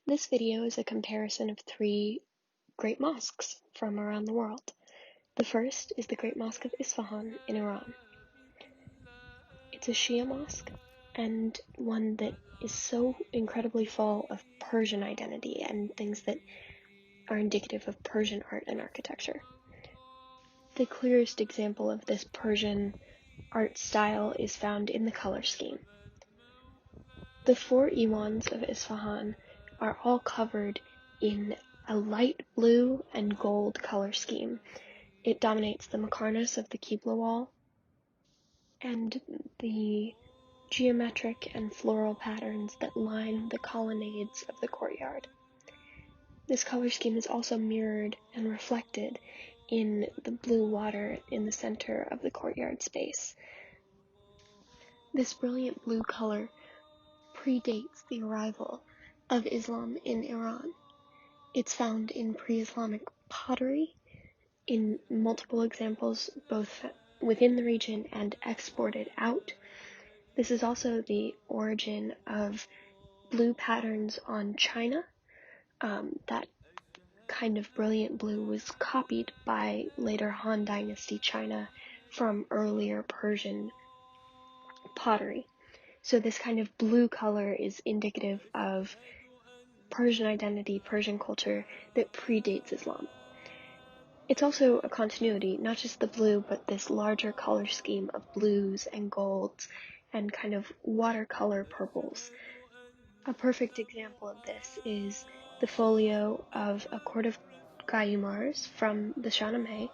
This video is a comparison of three Great Mosques from around the world. The first is the Great Mosque of Isfahan in Iran. It's a Shia mosque and one that is so incredibly full of Persian identity and things that are indicative of Persian art and architecture. The clearest example of this Persian art style is found in the color scheme. The four Iwans of Isfahan are all covered in a light blue and gold color scheme. It dominates the Makarnas of the Qibla wall and the geometric and floral patterns that line the colonnades of the courtyard. This color scheme is also mirrored and reflected in the blue water in the center of the courtyard space. This brilliant blue color predates the arrival of Islam in Iran. It's found in pre-Islamic pottery, in multiple examples both within the region and exported out. This is also the origin of blue patterns on china. That kind of brilliant blue was copied by later Han Dynasty China from earlier Persian pottery. So this kind of blue color is indicative of Persian identity, Persian culture that predates Islam. It's also a continuity, not just the blue, but this larger color scheme of blues and golds and kind of watercolor purples. A perfect example of this is the folio of a court of Gayumars from the Shahnameh,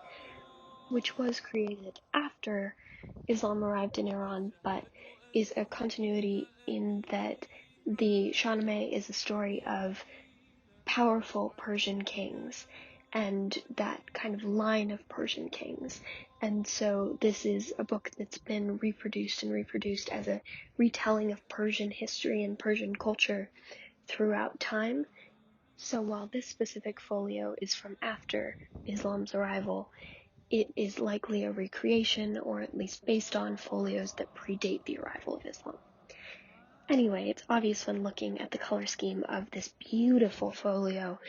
which was created after Islam arrived in Iran, but is a continuity in that the Shahnameh is a story of powerful Persian kings and that kind of line of Persian kings. And so this is a book that's been reproduced as a retelling of Persian history and Persian culture throughout time. So while this specific folio is from after Islam's arrival, it is likely a recreation, or at least based on folios that predate the arrival of Islam. Anyway, it's obvious when looking at the color scheme of this beautiful folio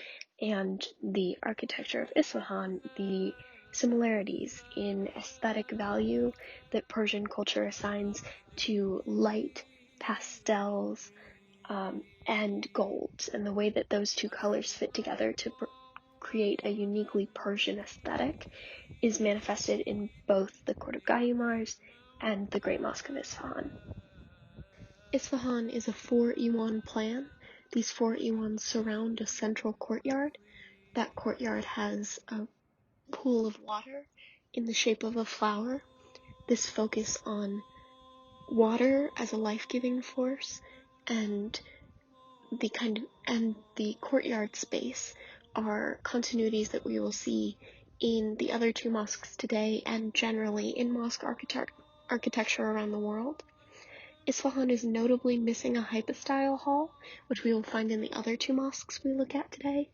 and the architecture of Isfahan, the similarities in aesthetic value that Persian culture assigns to light pastels and golds, and the way that those two colors fit together to create a uniquely Persian aesthetic is manifested in both the Court of Gayumars and the Great Mosque of Isfahan. Isfahan is a 4-Iwan plan. These 4 Iwans surround a central courtyard. That courtyard has a pool of water in the shape of a flower. This focus on water as a life-giving force and the courtyard space are continuities that we will see in the other 2 mosques today and generally in mosque architecture around the world. Isfahan is notably missing a hypostyle hall, which we will find in the other 2 mosques we look at today.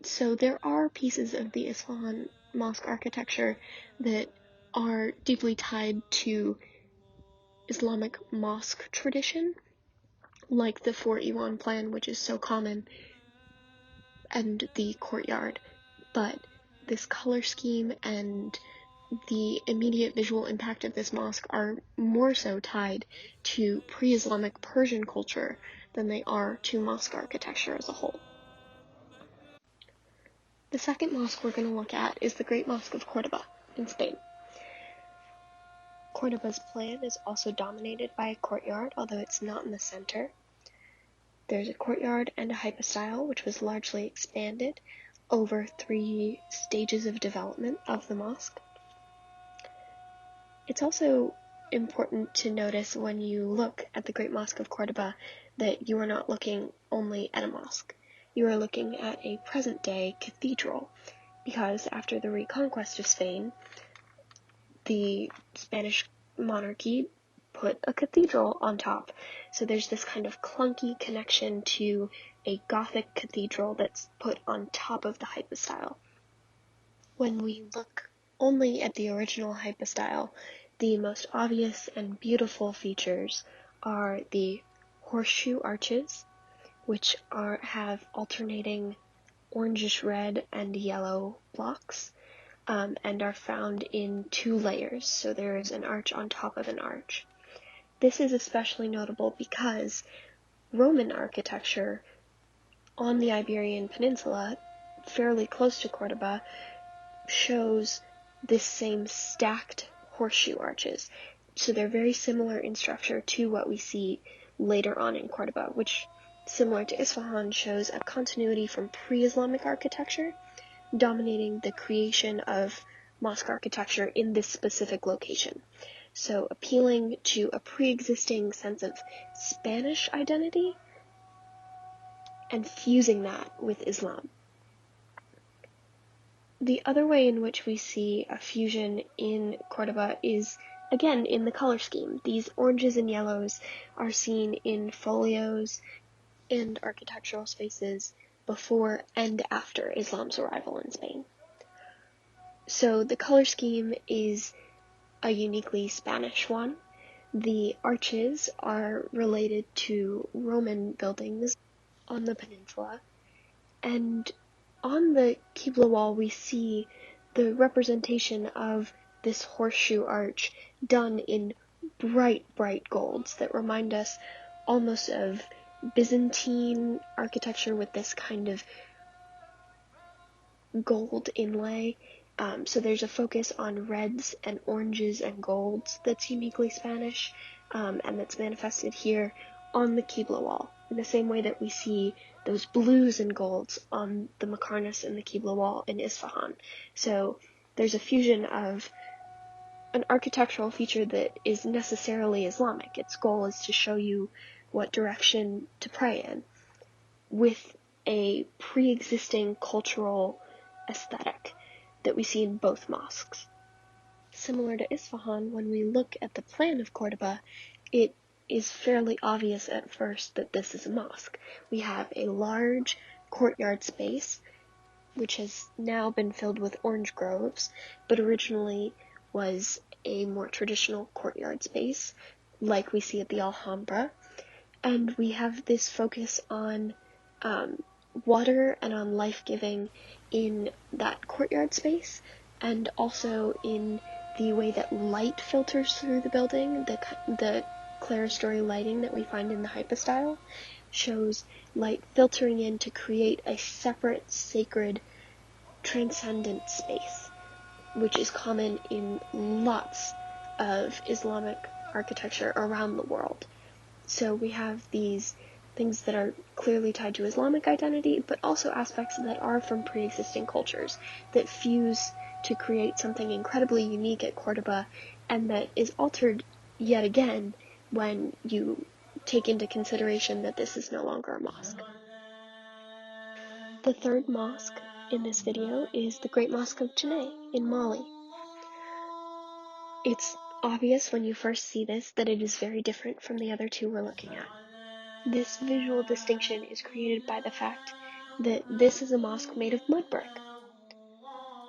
So there are pieces of the Isfahan mosque architecture that are deeply tied to Islamic mosque tradition, like the 4-Iwan plan, which is so common, and the courtyard. But this color scheme and the immediate visual impact of this mosque are more so tied to pre-Islamic Persian culture than they are to mosque architecture as a whole. The second mosque we're going to look at is the Great Mosque of Cordoba in Spain. Cordoba's plan is also dominated by a courtyard, although it's not in the center. There's a courtyard and a hypostyle, which was largely expanded over 3 stages of development of the mosque. It's also important to notice when you look at the Great Mosque of Cordoba that you are not looking only at a mosque. You are looking at a present-day cathedral, because after the reconquest of Spain, the Spanish monarchy put a cathedral on top. So there's this kind of clunky connection to a Gothic cathedral that's put on top of the hypostyle. When we look only at the original hypostyle, the most obvious and beautiful features are the horseshoe arches, which have alternating orangish red and yellow blocks, and are found in 2 layers, so there is an arch on top of an arch. This is especially notable because Roman architecture on the Iberian Peninsula, fairly close to Cordoba, shows this same stacked horseshoe arches. So they're very similar in structure to what we see later on in Cordoba, which, similar to Isfahan, shows a continuity from pre-Islamic architecture, dominating the creation of mosque architecture in this specific location. So appealing to a pre-existing sense of Spanish identity and fusing that with Islam. The other way in which we see a fusion in Cordoba is, again, in the color scheme. These oranges and yellows are seen in folios and architectural spaces before and after Islam's arrival in Spain. So the color scheme is a uniquely Spanish one. The arches are related to Roman buildings on the peninsula, and on the Qibla wall we see the representation of this horseshoe arch done in bright, bright golds that remind us almost of Byzantine architecture with this kind of gold inlay. So there's a focus on reds and oranges and golds that's uniquely Spanish, and that's manifested here on the Qibla wall, in the same way that we see those blues and golds on the Makarnas and the Qibla wall in Isfahan. So there's a fusion of an architectural feature that is necessarily Islamic. Its goal is to show you what direction to pray in, with a pre-existing cultural aesthetic that we see in both mosques. Similar to Isfahan, when we look at the plan of Cordoba, it is fairly obvious at first that this is a mosque. We have a large courtyard space, which has now been filled with orange groves, but originally was a more traditional courtyard space, like we see at the Alhambra. And we have this focus on water and on life-giving in that courtyard space, and also in the way that light filters through the building. The clerestory lighting that we find in the hypostyle shows light filtering in to create a separate, sacred, transcendent space, which is common in lots of Islamic architecture around the world. So we have these things that are clearly tied to Islamic identity, but also aspects that are from pre-existing cultures that fuse to create something incredibly unique at Cordoba, and that is altered yet again when you take into consideration that this is no longer a mosque. The third mosque in this video is the Great Mosque of Janneh in Mali. It's obvious when you first see this that it is very different from the other two we're looking at. This visual distinction is created by the fact that this is a mosque made of mud brick.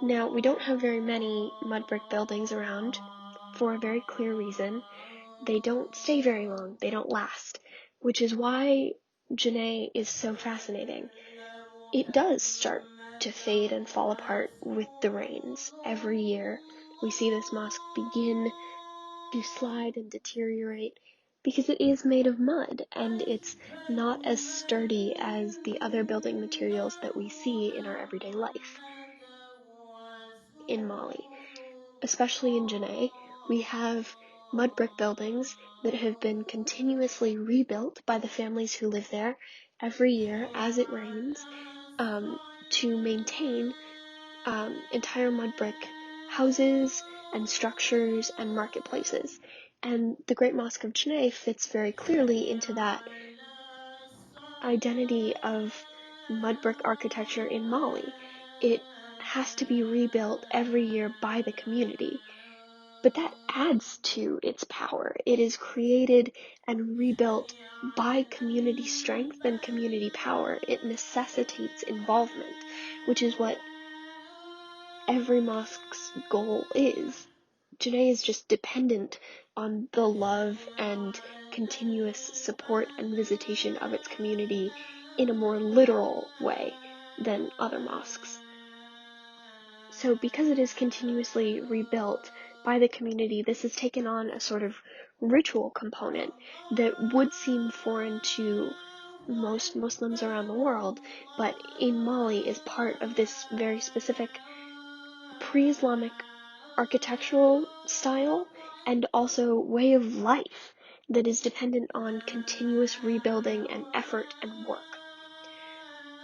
Now, we don't have very many mud brick buildings around, for a very clear reason. They don't stay very long, they don't last, which is why Janneh is so fascinating. It does start to fade and fall apart with the rains. Every year, we see this mosque begin to slide and deteriorate, because it is made of mud, and it's not as sturdy as the other building materials that we see in our everyday life. In Mali, especially in Janneh, we have mud brick buildings that have been continuously rebuilt by the families who live there every year as it rains, to maintain entire mud brick houses and structures and marketplaces. And the Great Mosque of Janneh fits very clearly into that identity of mud brick architecture in Mali. It has to be rebuilt every year by the community, but that adds to its power. It is created and rebuilt by community strength and community power. It necessitates involvement, which is what every mosque's goal is. Janneh is just dependent on the love and continuous support and visitation of its community in a more literal way than other mosques. So because it is continuously rebuilt by the community, this has taken on a sort of ritual component that would seem foreign to most Muslims around the world, but in Mali is part of this very specific pre-Islamic architectural style and also way of life that is dependent on continuous rebuilding and effort and work.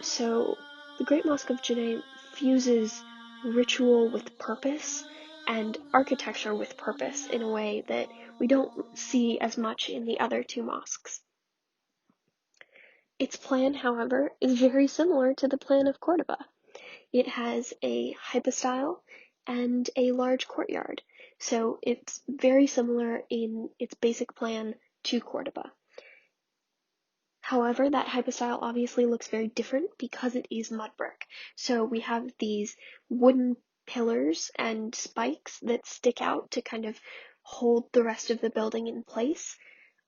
So the Great Mosque of Janneh fuses ritual with purpose and architecture with purpose in a way that we don't see as much in the other two mosques. Its plan, however, is very similar to the plan of Cordoba. It has a hypostyle and a large courtyard, so it's very similar in its basic plan to Cordoba. However, that hypostyle obviously looks very different because it is mud brick. So we have these wooden pillars and spikes that stick out to kind of hold the rest of the building in place,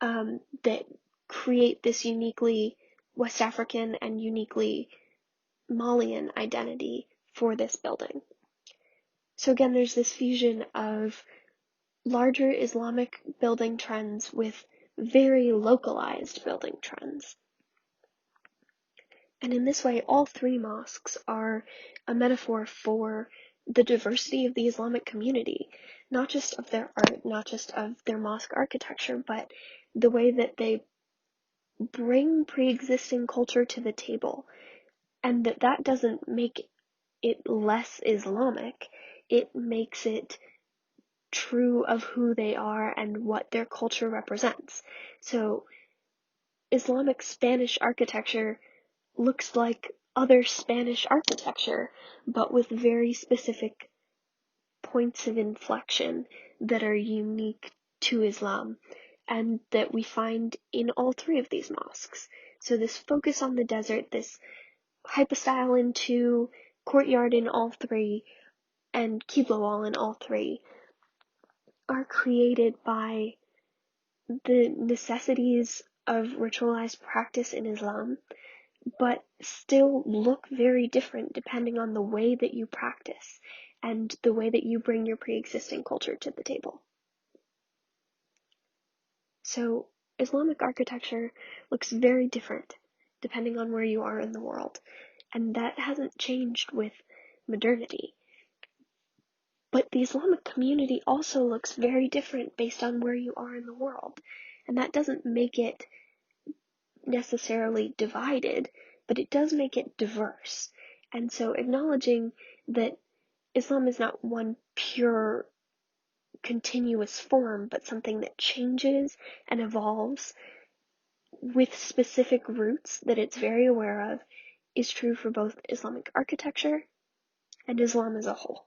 that create this uniquely West African and uniquely Malian identity for this building. So again, there's this fusion of larger Islamic building trends with very localized building trends. And in this way, all three mosques are a metaphor for the diversity of the Islamic community, not just of their art, not just of their mosque architecture, but the way that they bring pre-existing culture to the table, and that doesn't make it less Islamic, it makes it true of who they are and what their culture represents. So Islamic Spanish architecture looks like other Spanish architecture, but with very specific points of inflection that are unique to Islam and that we find in all three of these mosques. So this focus on the desert, this hypostyle into courtyard in all three, and Qibla wall in all three are created by the necessities of ritualized practice in Islam, but still look very different depending on the way that you practice and the way that you bring your pre-existing culture to the table. So Islamic architecture looks very different depending on where you are in the world, and that hasn't changed with modernity. But the Islamic community also looks very different based on where you are in the world, and that doesn't make it necessarily divided, but it does make it diverse. And so acknowledging that Islam is not one pure continuous form, but something that changes and evolves with specific roots that it's very aware of, is true for both Islamic architecture and Islam as a whole.